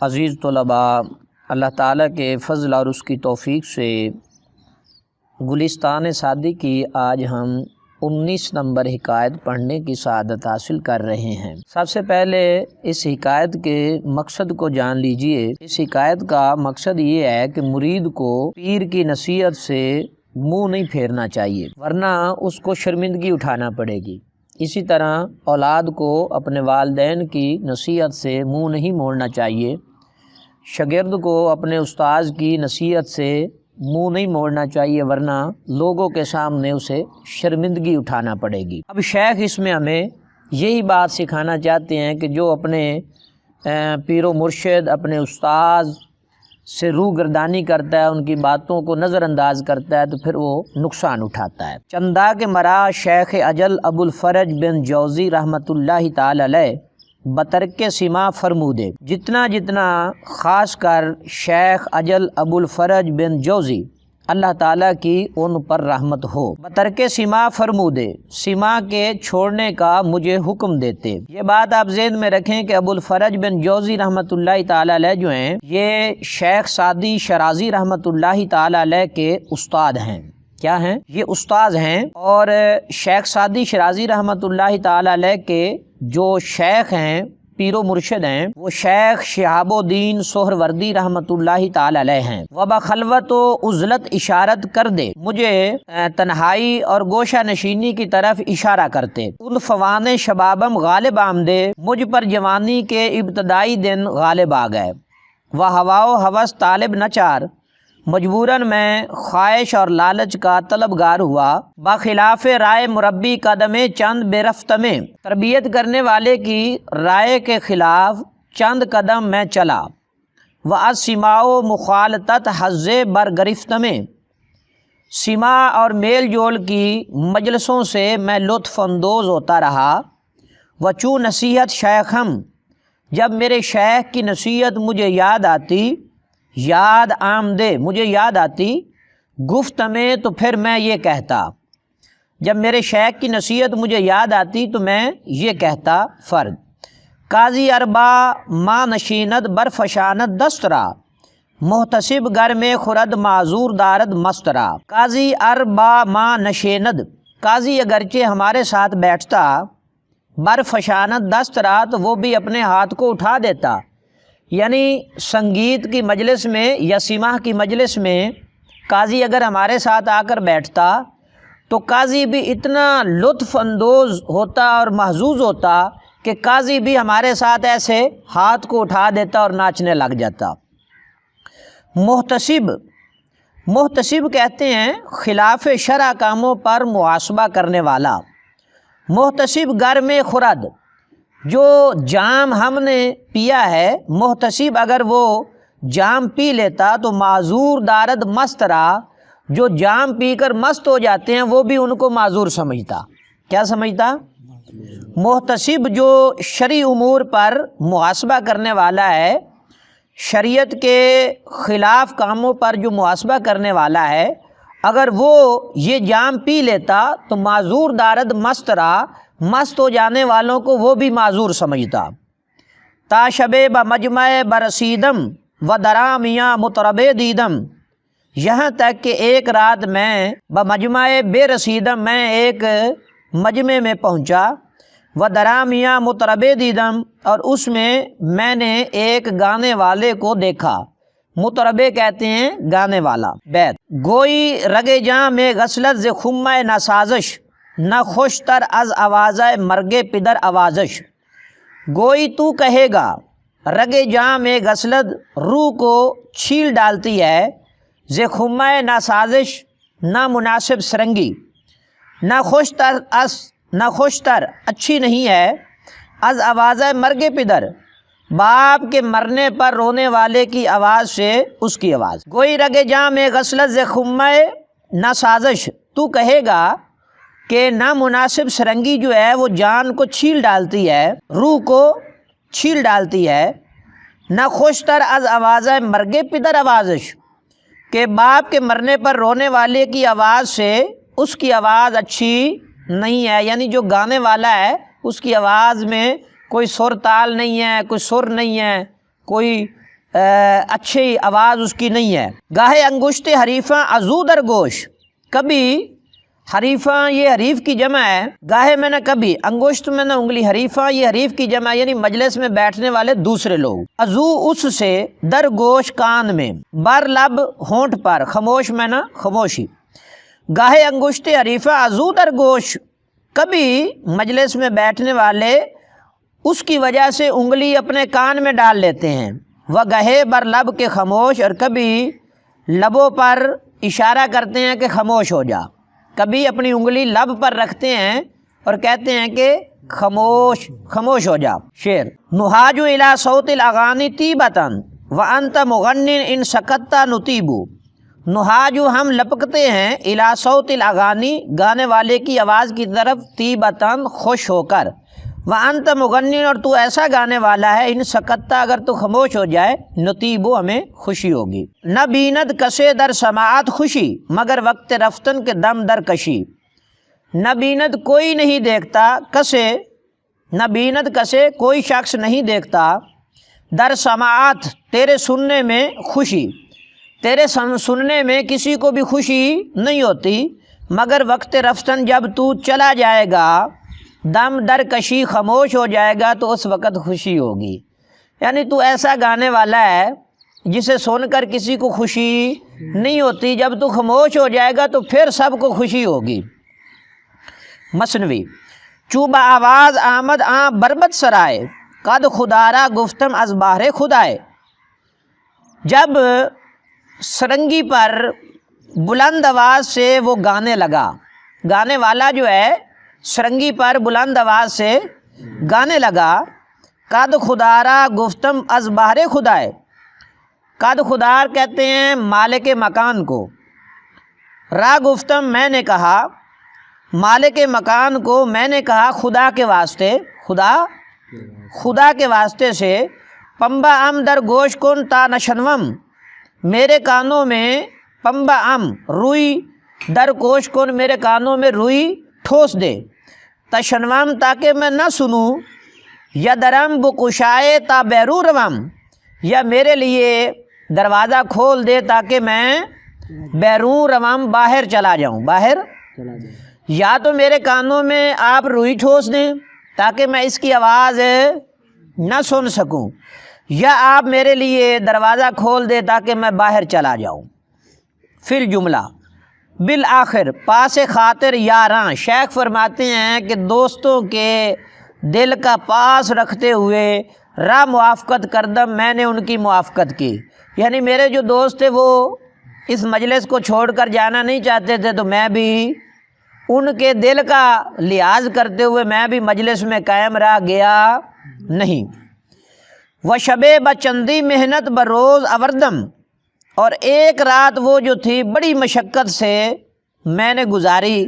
عزیز طلباء، اللہ تعالیٰ کے فضل اور اس کی توفیق سے گلستان سعدی کی آج ہم 19 نمبر حکایت پڑھنے کی سعادت حاصل کر رہے ہیں۔ سب سے پہلے اس حکایت کے مقصد کو جان لیجئے۔ اس حکایت کا مقصد یہ ہے کہ مرید کو پیر کی نصیحت سے منہ نہیں پھیرنا چاہیے، ورنہ اس کو شرمندگی اٹھانا پڑے گی۔ اسی طرح اولاد کو اپنے والدین کی نصیحت سے منہ نہیں موڑنا چاہیے، شاگرد کو اپنے استاذ کی نصیحت سے منہ نہیں موڑنا چاہیے، ورنہ لوگوں کے سامنے اسے شرمندگی اٹھانا پڑے گی۔ اب شیخ اس میں ہمیں یہی بات سکھانا چاہتے ہیں کہ جو اپنے پیر و مرشد، اپنے استاذ سے روگردانی کرتا ہے، ان کی باتوں کو نظر انداز کرتا ہے، تو پھر وہ نقصان اٹھاتا ہے۔ چندہ کے مرا شیخ اجل ابو الفرج بن جوزی رحمۃ اللہ تعالی علیہ بترک سما فرمودے، جتنا خاص کر شیخ اجل ابو الفرج بن جوزی اللہ تعالیٰ کی ان پر رحمت ہو، بترک سما فرمودے، سما کے چھوڑنے کا مجھے حکم دیتے۔ یہ بات آپ ذہن میں رکھیں کہ ابو الفرج بن جوزی رحمۃ اللہ تعالیٰ علیہ جو ہیں، یہ شیخ سعدی شرازی رحمۃ اللہ تعالیٰ علیہ کے استاد ہیں۔ کیا ہیں؟ یہ استاد ہیں، اور شیخ سعدی شرازی رحمۃ اللہ تعالیٰ علیہ کے جو شیخ ہیں، پیر و مرشد ہیں، وہ شیخ شہاب الدین سہروردی رحمۃ اللہ تعالی علیہ ہیں۔ وبا خلوت و عزلت اشارت کر دے، مجھے تنہائی اور گوشہ نشینی کی طرف اشارہ کرتے۔ ان فوان شبابم غالب آمدے، مجھ پر جوانی کے ابتدائی دن غالب آ گئے۔ وہ ہوا و ہوس طالب نچار، مجبوراً میں خواہش اور لالچ کا طلبگار ہوا۔ بخلاف رائے مربی قدم چند بے رفت میں، تربیت کرنے والے کی رائے کے خلاف چند قدم میں چلا۔ وَأَسِمَاءُ مخالطت حظ برگرفت میں، سما اور میل جول کی مجلسوں سے میں لطف اندوز ہوتا رہا۔ وچوں نصیحت شیخم، جب میرے شیخ کی نصیحت مجھے یاد آتی، یاد آمدے مجھے یاد آتی، گفت میں تو پھر میں یہ کہتا، جب میرے شیخ کی نصیحت مجھے یاد آتی تو میں یہ کہتا۔ فرد قاضی اربا ما نشیند برفشاند دسترا، محتسب گر میں خرد معذور دارد مسترا۔ قاضی اربا ما نشیند، قاضی اگرچہ ہمارے ساتھ بیٹھتا، برفشاند دسترا تو وہ بھی اپنے ہاتھ کو اٹھا دیتا، یعنی سنگیت کی مجلس میں یا سماع کی مجلس میں قاضی اگر ہمارے ساتھ آ کر بیٹھتا تو قاضی بھی اتنا لطف اندوز ہوتا اور محظوظ ہوتا کہ قاضی بھی ہمارے ساتھ ایسے ہاتھ کو اٹھا دیتا اور ناچنے لگ جاتا۔ محتسب، محتسب کہتے ہیں خلاف شرع کاموں پر محاسبہ کرنے والا۔ محتسب گر میں خرد، جو جام ہم نے پیا ہے، محتسب اگر وہ جام پی لیتا تو معذور دارد مسترا، جو جام پی کر مست ہو جاتے ہیں وہ بھی ان کو معذور سمجھتا۔ کیا سمجھتا؟ محتسب جو شرعی امور پر محاسبہ کرنے والا ہے، شریعت کے خلاف کاموں پر جو محاسبہ کرنے والا ہے، اگر وہ یہ جام پی لیتا تو معذور دارد مسترا، مست ہو جانے والوں کو وہ بھی معذور سمجھتا۔ تا شب بمجمع برسیدم و درامیاں مطرب دیدم، یہاں تک کہ ایک رات میں بمجمع بے رسیدم، میں ایک مجمع میں پہنچا، و درامیاں مطرب دیدم، اور اس میں نے ایک گانے والے کو دیکھا۔ مطربے کہتے ہیں گانے والا۔ بیت گوئی رگ جاں میں غسلت ز خمہ نسازش، نہ خوشتر از آوازہ مرگ پدر آوازش۔ گوئی تو کہے گا، رگ جاں میں غسلت روح کو چھیل ڈالتی ہے، ز خمہ ناسازش نامناسب سرنگی، نہ خوشتر اچھی نہیں ہے، از آوازہ مرگ پدر باپ کے مرنے پر رونے والے کی آواز سے اس کی آواز۔ گوئی رگ جاں میں غسلت ز خمہ ناسازش، تو کہے گا کہ نامناسب سرنگی جو ہے وہ جان کو چھیل ڈالتی ہے، روح کو چھیل ڈالتی ہے۔ نہ خوشتر از آوازہ مرگ پدر آوازش، کہ باپ کے مرنے پر رونے والے کی آواز سے اس کی آواز اچھی نہیں ہے، یعنی جو گانے والا ہے اس کی آواز میں کوئی سر تال نہیں ہے، کوئی سر نہیں ہے، کوئی اچھی آواز اس کی نہیں ہے۔ گاہے انگشت حریفاں ازو در گوش، کبھی حریفاں یہ حریف کی جمع ہے، گاہے میں نہ کبھی، انگشت میں نہ انگلی، حریفاں یہ حریف کی جمع یعنی مجلس میں بیٹھنے والے دوسرے لوگ، ازو اس سے، در گوش کان میں، بر لب ہونٹ پر، خاموش میں نہ خاموشی۔ گاہے انگشت حریفاں ازو در گوش، کبھی مجلس میں بیٹھنے والے اس کی وجہ سے انگلی اپنے کان میں ڈال لیتے ہیں، وہ گہے بر لب کے خاموش، اور کبھی لبوں پر اشارہ کرتے ہیں کہ خاموش ہو جا، کبھی اپنی انگلی لب پر رکھتے ہیں اور کہتے ہیں کہ خاموش خاموش ہو جا۔ شعر، نحاج الی صوت الاغانی طیبتاً وانت مغن ان سکت نطیب، نحاجو ہم لپکتے ہیں، الی صوت الاغانی گانے والے کی آواز کی طرف، طیبتاً خوش ہو کر، وانت مغن اور تو ایسا گانے والا ہے، ان سکتا اگر تو خاموش ہو جائے، نطیبو ہمیں خوشی ہوگی۔ نہ بیند کسے در سماعت خوشی مگر وقت رفتن کے دم در کشی، نہ بیند کوئی نہیں دیکھتا، کسے نہ بیند کسے کوئی شخص نہیں دیکھتا، در سماعت تیرے سننے میں خوشی، تیرے سننے میں کسی کو بھی خوشی نہیں ہوتی، مگر وقت رفتن جب تو چلا جائے گا، دم در کشی خاموش ہو جائے گا تو اس وقت خوشی ہوگی۔ یعنی تو ایسا گانے والا ہے جسے سن کر کسی کو خوشی نہیں ہوتی، جب تو خاموش ہو جائے گا تو پھر سب کو خوشی ہوگی۔ مثنوی، چوبہ آواز آمد آں بربت سرائے، قد خدارا گفتم از بہر خدائے، جب سرنگی پر بلند آواز سے وہ گانے لگا، گانے والا جو ہے سرنگی پر بلند آواز سے گانے لگا، قد خدارا گفتم از بہر خدائے، قد خدار کہتے ہیں مالک مکان کو، را گفتم میں نے کہا، مالک مکان کو میں نے کہا خدا کے واسطے، خدا کے واسطے سے، پمبا ام در گوش کن تا نشنوم، میرے کانوں میں، پمبا ام روئی، در گوش کن میرے کانوں میں روئی ٹھوس دے، تشنوم تاکہ میں نہ سنوں، یا درم بکشائے تا بیرو روم، یا میرے لیے دروازہ کھول دے تاکہ میں بیرون روم باہر چلا جاؤں، یا تو میرے کانوں میں آپ روئی ٹھوس دیں تاکہ میں اس کی آواز نہ سن سکوں، یا آپ میرے لیے دروازہ کھول دے تاکہ میں باہر چلا جاؤں۔ پھر جملہ، بالآخر پاس خاطر یاراں، شیخ فرماتے ہیں کہ دوستوں کے دل کا پاس رکھتے ہوئے، را موافقت کردم میں نے ان کی موافقت کی، یعنی میرے جو دوست تھے وہ اس مجلس کو چھوڑ کر جانا نہیں چاہتے تھے، تو میں بھی ان کے دل کا لحاظ کرتے ہوئے میں بھی مجلس میں قائم رہ گیا نہیں۔ و شبے بچندی محنت بروز اوردم، اور ایک رات وہ جو تھی بڑی مشقت سے میں نے گزاری،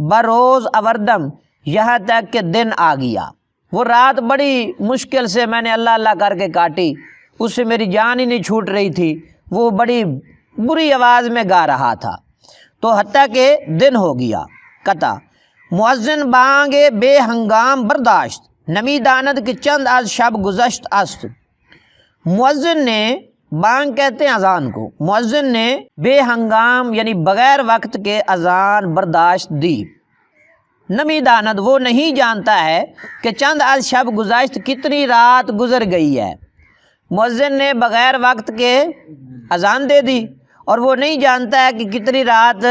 بروز اوردم یہاں تک کہ دن آ گیا، وہ رات بڑی مشکل سے میں نے اللہ اللہ کر کے کاٹی، اس سے میری جان ہی نہیں چھوٹ رہی تھی، وہ بڑی بری آواز میں گا رہا تھا، تو حتیٰ کہ دن ہو گیا۔ قطع، مؤذن بانگے بے ہنگام برداشت، نمی داند کہ چند از شب گزشت است، مؤذن نے، بانگ کہتے ہیں اذان کو، مؤذن نے بے ہنگام یعنی بغیر وقت کے اذان برداشت دی، نمی داند وہ نہیں جانتا ہے کہ چند از شب گزشت کتنی رات گزر گئی ہے، مؤذن نے بغیر وقت کے اذان دے دی اور وہ نہیں جانتا ہے کہ کتنی رات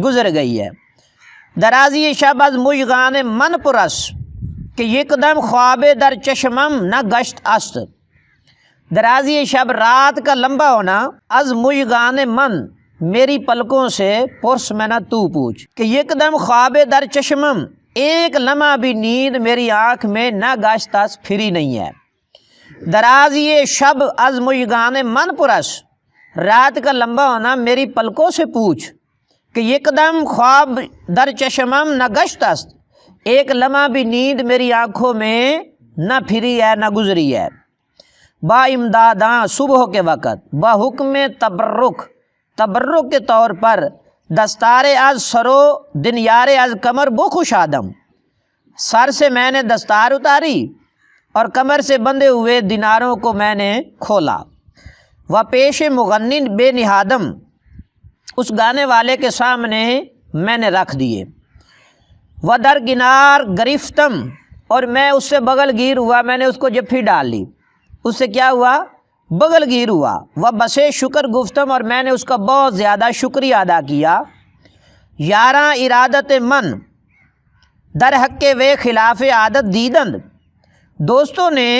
گزر گئی ہے۔ درازی شب از مژگان من پرس، کہ یک دم خواب در چشمم نہ گشت است، درازی شب رات کا لمبا ہونا، از مژگان من میری پلکوں سے، پرس میں نہ تو پوچھ، کہ یک دم خواب در چشمم ایک لمحہ بھی نیند میری آنکھ میں نہ گشت است پھری نہیں ہے، درازی شب از مژگان من پرس، رات کا لمبا ہونا میری پلکوں سے پوچھ، کہ یک دم خواب در چشمم نہ گشت است، ایک لمحہ بھی نیند میری آنکھوں میں نہ پھری ہے نہ گزری ہے۔ با امداداں صبح کے وقت، با حکم تبرک کے طور پر، دستار از سرو دنیار از کمر بو خوش آدم، سر سے میں نے دستار اتاری اور کمر سے بندھے ہوئے دیناروں کو میں نے کھولا۔ و پیش مغنی بے نہادم، اس گانے والے کے سامنے میں نے رکھ دیے، و درکنار گرفتم، اور میں اس سے بغل گیر ہوا، میں نے اس کو جپھی ڈال لی، اس سے کیا ہوا؟ بغل گیر ہوا، و بسے شکر گفتم، اور میں نے اس کا بہت زیادہ شکریہ ادا کیا، یاراں ارادت من در حق وے خلاف عادت دیدند، دوستوں نے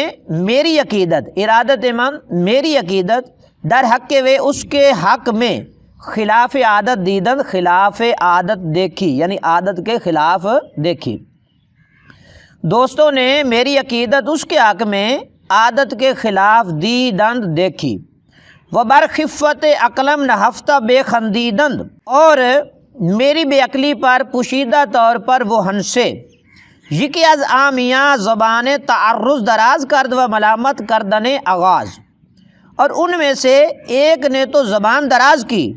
میری عقیدت، ارادت من میری عقیدت، در حق وے اس کے حق میں، خلاف عادت دیدند خلاف عادت دیکھی، یعنی عادت کے خلاف دیکھی، دوستوں نے میری عقیدت اس کے حق میں عادت کے خلاف دیدند دیکھی، و بر خفت عقلم نہفتہ بے خندیدند، اور میری بے عقلی پر پوشیدہ طور پر وہ ہنسے، یکی از آمیاں زبان تعرض دراز کرد و ملامت کردن آغاز، اور ان میں سے ایک نے تو زبان دراز کی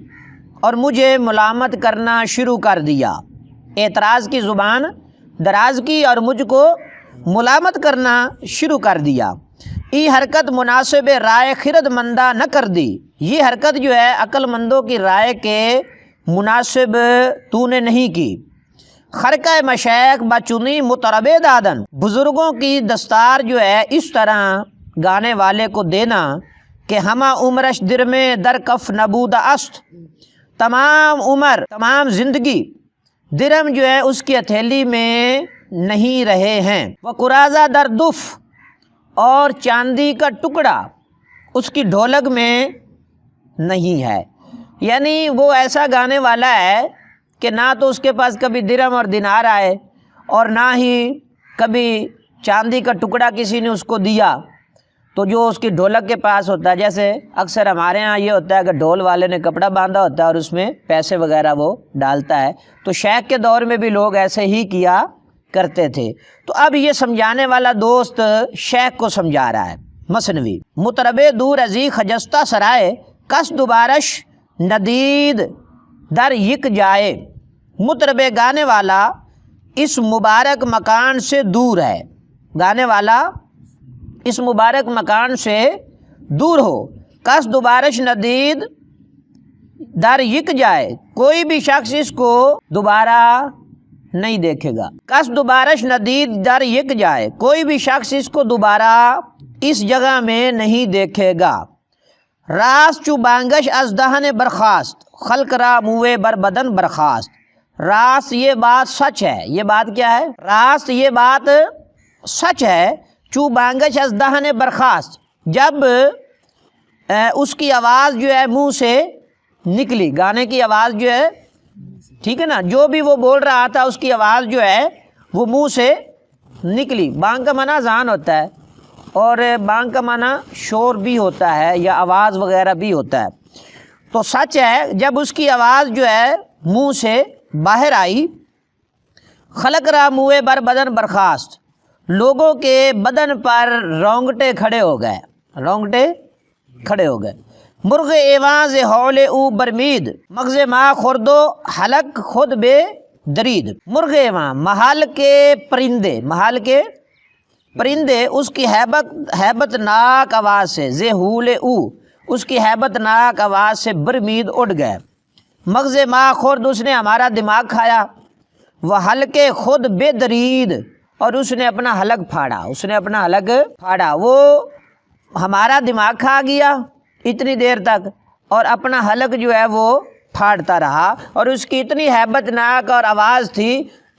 اور مجھے ملامت کرنا شروع کر دیا، اعتراض کی زبان دراز کی اور مجھ کو ملامت کرنا شروع کر دیا، ای حرکت مناسب رائے خرد مندہ نہ کر دی، یہ حرکت جو ہے عقل مندوں کی رائے کے مناسب تو نے نہیں کی، خرقہ مشائخ بچنی مطرب دادن، بزرگوں کی دستار جو ہے اس طرح گانے والے کو دینا کہ ہمہ عمرش در میں در کف نبود است، تمام عمر تمام زندگی درم جو ہے اس کی ہتھیلی میں نہیں رہے ہیں، وہ قرازہ در دف، اور چاندی کا ٹکڑا اس کی ڈھولک میں نہیں ہے، یعنی وہ ایسا گانے والا ہے کہ نہ تو اس کے پاس کبھی درم اور دینار آئے اور نہ ہی کبھی چاندی کا ٹکڑا کسی نے اس کو دیا، تو جو اس کی ڈھولک کے پاس ہوتا ہے، جیسے اکثر ہمارے ہاں یہ ہوتا ہے کہ ڈھول والے نے کپڑا باندھا ہوتا ہے اور اس میں پیسے وغیرہ وہ ڈالتا ہے، تو شیخ کے دور میں بھی لوگ ایسے ہی کیا کرتے تھے، تو اب یہ سمجھانے والا دوست شیخ کو سمجھا رہا ہے۔ مثنوی مطرب دور ازی خجستہ سرائے کس دوبارش ندید در یک جائے، مطرب گانے والا اس مبارک مکان سے دور ہے، گانے والا اس مبارک مکان سے دور ہو، کس دوبارش ندید در یک جائے، کوئی بھی شخص اس کو دوبارہ نہیں دیکھے گا، کس دوبارش ندید در یک جائے، کوئی بھی شخص اس کو دوبارہ اس جگہ میں نہیں دیکھے گا، راست چو بانگش از دہن برخاست خلق را موے بر بدن برخاست، راست یہ بات سچ ہے، یہ بات کیا ہے؟ راست یہ بات سچ ہے، چو بانگش از دہن برخاست، جب اس کی آواز جو ہے منہ سے نکلی، گانے کی آواز جو ہے، ٹھیک ہے نا، جو بھی وہ بول رہا تھا اس کی آواز جو ہے وہ منہ سے نکلی، بانگ کا معنی اذان ہوتا ہے اور بانگ کا معنی شور بھی ہوتا ہے یا آواز وغیرہ بھی ہوتا ہے، تو سچ ہے جب اس کی آواز جو ہے منہ سے باہر آئی، خلق را موے بر بدن برخاست، لوگوں کے بدن پر رونگٹے کھڑے ہو گئے، رونگٹے کھڑے ہو گئے، مرغ ایواز ہول او برمید مغز ما خوردو حلق خود بے درید، مرغ ایواں محل کے پرندے، محل کے پرندے اس کی ہیبت ناک آواز سے، زے ہول او اس کی ہیبت ناک آواز سے برمید اڑ گئے، مغز ما خورد اس نے ہمارا دماغ کھایا، وہ حلقے خود بے درید اور اس نے اپنا حلق پھاڑا، اس نے اپنا حلق پھاڑا، وہ ہمارا دماغ کھا گیا اتنی دیر تک اور اپنا حلق جو ہے وہ پھاڑتا رہا، اور اس کی اتنی ہیبت ناک اور آواز تھی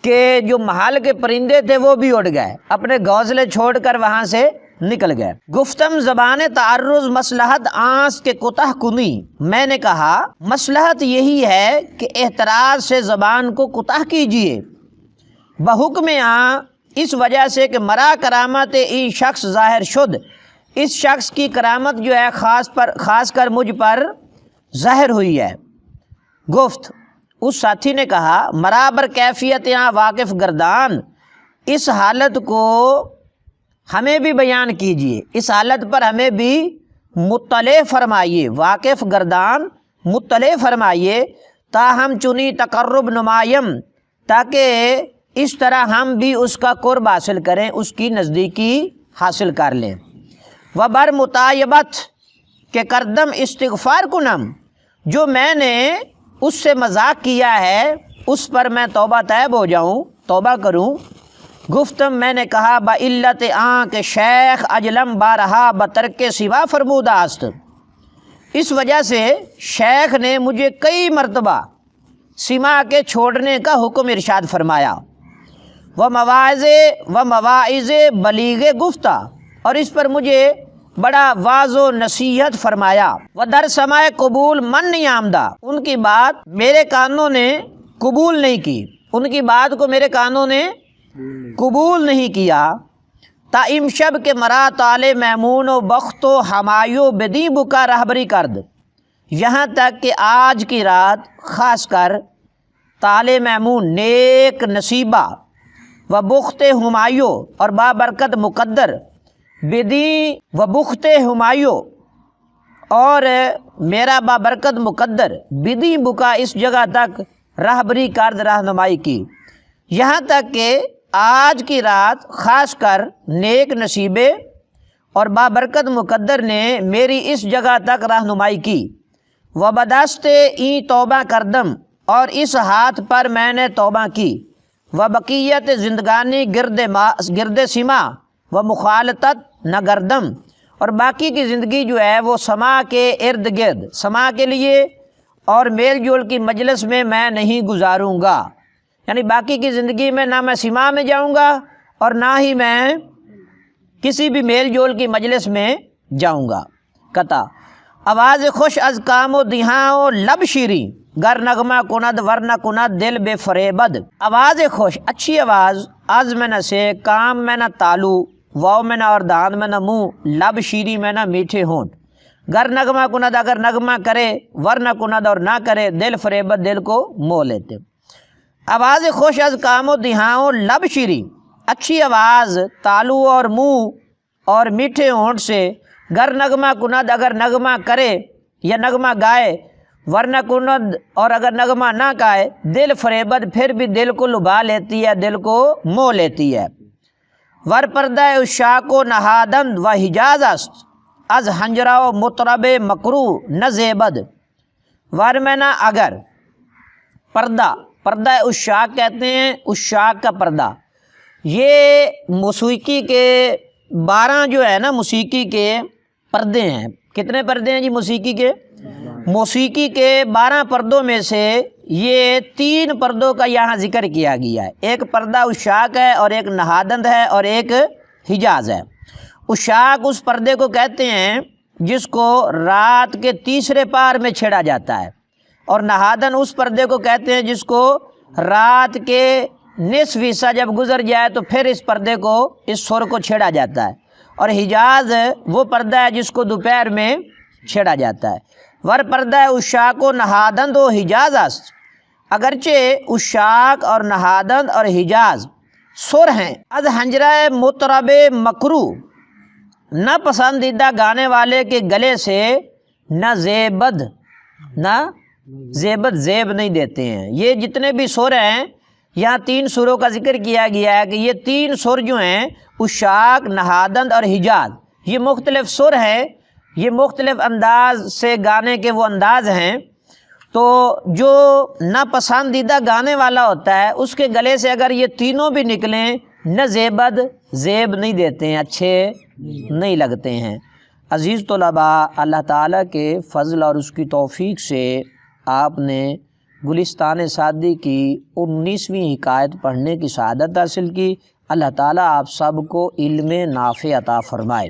کہ جو محل کے پرندے تھے وہ بھی اڑ گئے، اپنے گھونسلے چھوڑ کر وہاں سے نکل گئے، گفتم زبان تعرض مصلحت آنس کے کوتاہ کنی، میں نے کہا مصلحت یہی ہے کہ احتراز سے زبان کو کوتاہ کیجیے، بحکم اس وجہ سے کہ مرا کرامت ای شخص ظاہر شد، اس شخص کی کرامت جو ہے خاص کر مجھ پر ظاہر ہوئی ہے، گفت اس ساتھی نے کہا مرا بر کیفیت یہاں واقف گردان، اس حالت کو ہمیں بھی بیان کیجیے، اس حالت پر ہمیں بھی مطلع فرمائیے، واقف گردان مطلع فرمائیے، تاہم چنی تقرب نمائم، تاکہ اس طرح ہم بھی اس کا قرب حاصل کریں، اس کی نزدیکی حاصل کر لیں، وبر مطایبت کہ کردم استغفار کنم، جو میں نے اس سے مذاق کیا ہے اس پر میں توبہ طیب ہو جاؤں، توبہ کروں۔ گفتم میں نے کہا با علت آن کہ شیخ اجلم بارہا بترک سوا فرمودہ است، اس وجہ سے شیخ نے مجھے کئی مرتبہ سما کے چھوڑنے کا حکم ارشاد فرمایا۔ وہ مواعظ بلیغ گفتہ، اور اس پر مجھے بڑا واض و نصیحت فرمایا۔ وہ در سماع قبول من نہیں آمدہ، ان کی بات میرے کانوں نے قبول نہیں کی، ان کی بات کو میرے کانوں نے قبول نہیں کیا۔ تا امشب کے مرا تال میمون و بخت و ہمایو بدی بکا رہبری کرد، یہاں تک کہ آج کی رات خاص کر تال میمون نیک نصیبہ و بخت ہمایو اور بابرکت مقدر، بدی و بخت ہمایو اور میرا بابرکت مقدر، بدی بکا اس جگہ تک رہبری کرد رہنمائی کی، یہاں تک کہ آج کی رات خاص کر نیک نصیبے اور بابرکت مقدر نے میری اس جگہ تک رہنمائی کی۔ و بدست این توبہ کردم، اور اس ہاتھ پر میں نے توبہ کی۔ و بقیت زندگانی گرد سما و مخالطت نہ گردم، اور باقی کی زندگی جو ہے وہ سما کے ارد گرد، سما کے لیے اور میل جول کی مجلس میں نہیں گزاروں گا، یعنی باقی کی زندگی میں نہ میں سما میں جاؤں گا اور نہ ہی میں کسی بھی میل جول کی مجلس میں جاؤں گا۔ قطع آواز خوش از کام و دیہاں و لب شیریں، گر نغمہ کند ورنہ کند دل بے فریبد۔ آواز خوش، اچھی آواز، از میں نہ سے، کام میں نہ تالو، واؤ میں نہ اور دان میں نہ منہ، لب شیریں میں نہ میٹھے ہونٹ، گر نغمہ کند اگر نغمہ کرے، ورنہ کند اور نہ کرے، دل فریبت دل کو مو لیتے۔ آواز خوش از کام و دہاؤ لب شیریں، اچھی آواز تالو اور منہ اور میٹھے ہونٹ سے، گر نغمہ کند اگر نغمہ کرے یا نغمہ گائے، ورنہ کند اور اگر نغمہ نہ گائے، دل فریبت پھر بھی دل کو لبھا لیتی ہے، دل کو مو لیتی ہے۔ ور پردہ عشاق و نہادند و حجاز است، از ہنجرہ و مطرب مکرو نہ زیبد۔ ور میں نہ اگر پردہ عشاق کہتے ہیں، عشاق کا پردہ، یہ موسیقی کے 12 جو ہے نا موسیقی کے پردے ہیں۔ کتنے پردے ہیں جی موسیقی کے؟ موسیقی کے 12 پردوں میں سے یہ 3 پردوں کا یہاں ذکر کیا گیا ہے۔ ایک پردہ عشاق ہے اور ایک نہادند ہے اور ایک حجاز ہے۔ عشاق اس پردے کو کہتے ہیں جس کو رات کے تیسرے پہر میں چھیڑا جاتا ہے، اور نہادن اس پردے کو کہتے ہیں جس کو رات کے نصف حصہ جب گزر جائے تو پھر اس پردے کو، اس سر کو چھیڑا جاتا ہے، اور حجاز وہ پردہ ہے جس کو دوپہر میں چھیڑا جاتا ہے۔ ور پردہ عشاق و نہادند و حجاز است، اگرچہ عشاق اور نہادند اور حجاز سر ہیں، از ہنجرہ مطرب مکرو، نہ پسندیدہ گانے والے کے گلے سے، نہ زیبد زیب نہیں دیتے ہیں۔ یہ جتنے بھی سر ہیں، یہاں 3 سروں کا ذکر کیا گیا ہے کہ یہ 3 سر جو ہیں، عشاق، نہادند اور حجاز، یہ مختلف سر ہیں، یہ مختلف انداز سے گانے کے وہ انداز ہیں۔ تو جو ناپسندیدہ گانے والا ہوتا ہے اس کے گلے سے اگر یہ تینوں بھی نکلیں، نہ زیب نہیں دیتے ہیں، اچھے نہیں لگتے ہیں۔ عزیز طلباء، اللہ تعالیٰ کے فضل اور اس کی توفیق سے آپ نے گلستان سعدی کی 19ویں حکایت پڑھنے کی سعادت حاصل کی۔ اللہ تعالیٰ آپ سب کو علم نافع عطا فرمائے۔